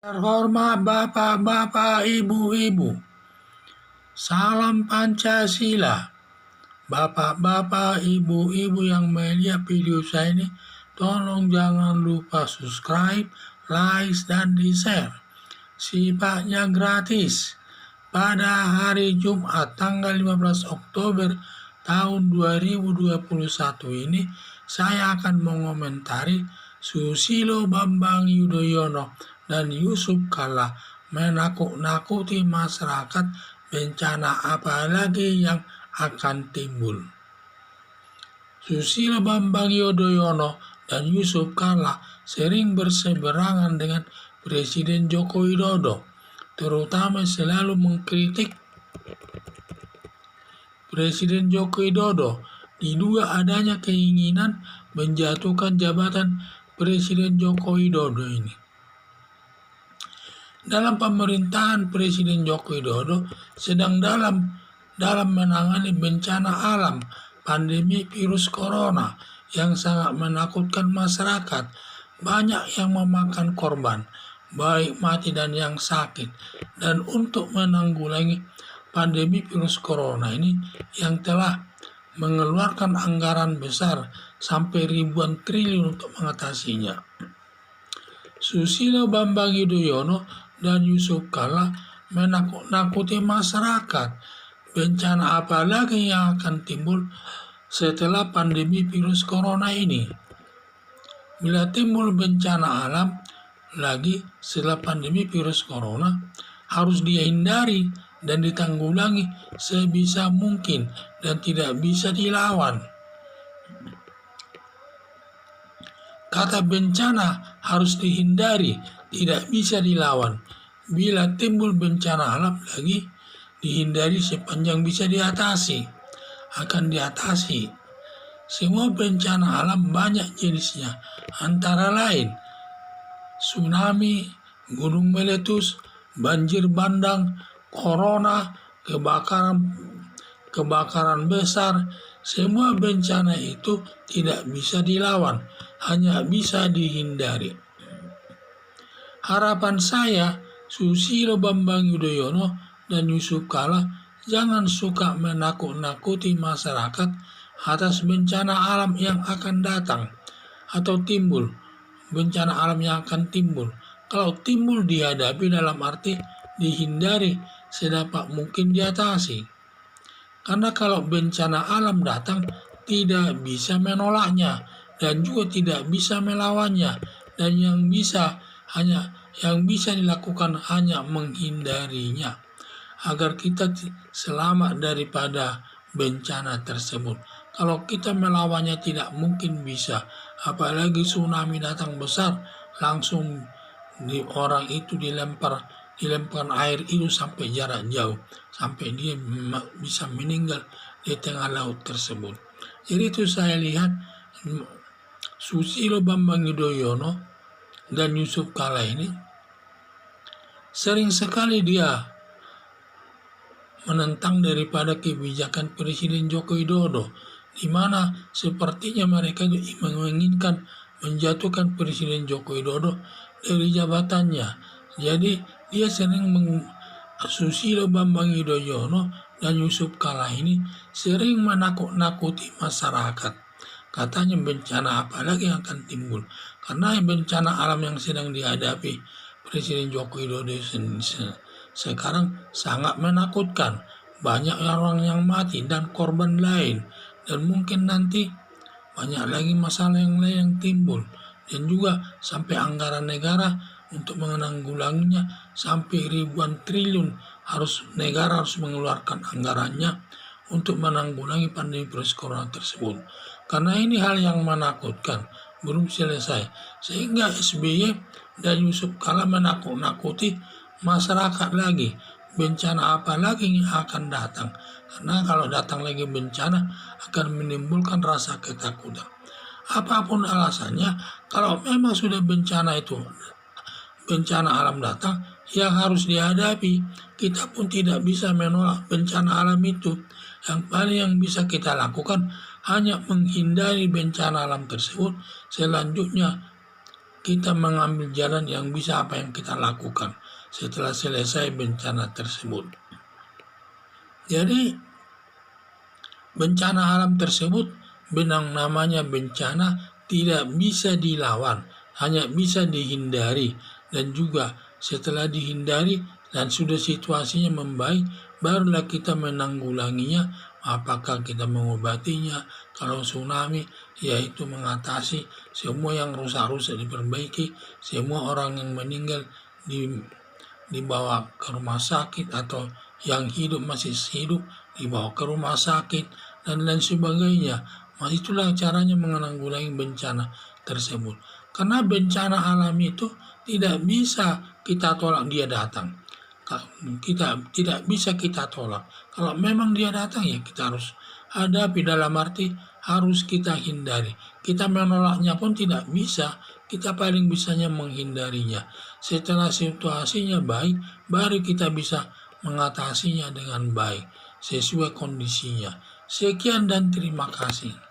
Terhormat Bapak-Bapak, Ibu-Ibu, salam Pancasila. Bapak-bapak, Ibu-Ibu yang melihat video saya ini, tolong jangan lupa subscribe, like, dan di-share. Sifatnya gratis. Pada hari Jumat tanggal 15 Oktober tahun 2021 ini, saya akan mengomentari Susilo Bambang Yudhoyono dan Yusuf Kalla menakut-nakuti masyarakat bencana apa lagi yang akan timbul. Susilo Bambang Yudhoyono dan Yusuf Kalla sering berseberangan dengan Presiden Joko Widodo, terutama selalu mengkritik Presiden Joko Widodo diduga adanya keinginan menjatuhkan jabatan Presiden Joko Widodo ini. Dalam pemerintahan Presiden Joko Widodo sedang dalam menangani bencana alam pandemi virus corona yang sangat menakutkan masyarakat. Banyak yang memakan korban, baik mati dan yang sakit. Dan untuk menanggulangi pandemi virus corona ini yang telah mengeluarkan anggaran besar sampai ribuan triliun untuk mengatasinya. Susilo Bambang Yudhoyono dan Yusuf Kalla menakut-nakuti masyarakat. Bencana apa lagi yang akan timbul setelah pandemi virus corona ini? Bila timbul bencana alam lagi setelah pandemi virus corona, harus dihindari dan ditanggulangi sebisa mungkin dan tidak bisa dilawan. Kata bencana harus dihindari, tidak bisa dilawan. Bila timbul bencana alam lagi, dihindari sepanjang bisa diatasi. Akan diatasi. Semua bencana alam banyak jenisnya, antara lain tsunami, gunung meletus, banjir bandang, corona, kebakaran besar. Semua bencana itu tidak bisa dilawan, hanya bisa dihindari. Harapan saya, Susilo Bambang Yudhoyono dan Yusuf Kalla jangan suka menakut-nakuti masyarakat atas bencana alam yang akan datang atau timbul. Bencana alam yang akan timbul. Kalau timbul dihadapi dalam arti dihindari sedapat mungkin diatasi. Karena kalau bencana alam datang tidak bisa menolaknya dan juga tidak bisa melawannya, dan yang bisa dilakukan hanya menghindarinya agar kita selamat daripada bencana tersebut. Kalau kita melawannya tidak mungkin bisa, apalagi tsunami datang besar, langsung orang itu dilempar air itu sampai jarak jauh, sampai dia bisa meninggal di tengah laut tersebut. Jadi itu saya lihat Susilo Bambang Yudhoyono dan Yusuf Kalla ini sering sekali dia menentang daripada kebijakan Presiden Joko Widodo, di mana sepertinya mereka menginginkan menjatuhkan Presiden Joko Widodo dari jabatannya. Jadi dia sering Susilo Bambang Yudhoyono dan Yusuf Kalla ini sering menakut-nakuti masyarakat. Katanya bencana apa lagi yang akan timbul, karena bencana alam yang sedang dihadapi Presiden Joko Widodo sekarang sangat menakutkan. Banyak orang yang mati dan korban lain, dan mungkin nanti banyak lagi masalah yang lain yang timbul, dan juga sampai anggaran negara untuk menanggulanginya sampai ribuan triliun negara harus mengeluarkan anggarannya untuk menanggulangi pandemi virus corona tersebut. Karena ini hal yang menakutkan, belum selesai, sehingga SBY dan Yusuf Kalla menakut-nakuti masyarakat lagi. Bencana apa lagi yang akan datang? Karena kalau datang lagi bencana akan menimbulkan rasa ketakutan. Apapun alasannya, kalau memang sudah bencana alam datang, yang harus dihadapi, kita pun tidak bisa menolak bencana alam itu. Yang paling yang bisa kita lakukan hanya menghindari bencana alam tersebut. Selanjutnya kita mengambil jalan yang bisa apa yang kita lakukan setelah selesai bencana tersebut. Jadi bencana alam tersebut benang namanya bencana tidak bisa dilawan, hanya bisa dihindari, dan juga setelah dihindari dan sudah situasinya membaik, barulah kita menanggulanginya. Apakah kita mengobatinya? Kalau tsunami, yaitu mengatasi semua yang rusak-rusak diperbaiki, semua orang yang meninggal dibawa ke rumah sakit, atau yang hidup masih hidup dibawa ke rumah sakit, dan lain sebagainya. Itulah caranya menanggulangi bencana tersebut. Karena bencana alam itu tidak bisa kita tolak dia datang. Kita tidak bisa kita tolak. Kalau memang dia datang, ya kita harus hadapi, dalam arti harus kita hindari. Kita menolaknya pun tidak bisa, kita paling bisanya menghindarinya. Setelah situasinya baik, baru kita bisa mengatasinya dengan baik sesuai kondisinya. Sekian dan terima kasih.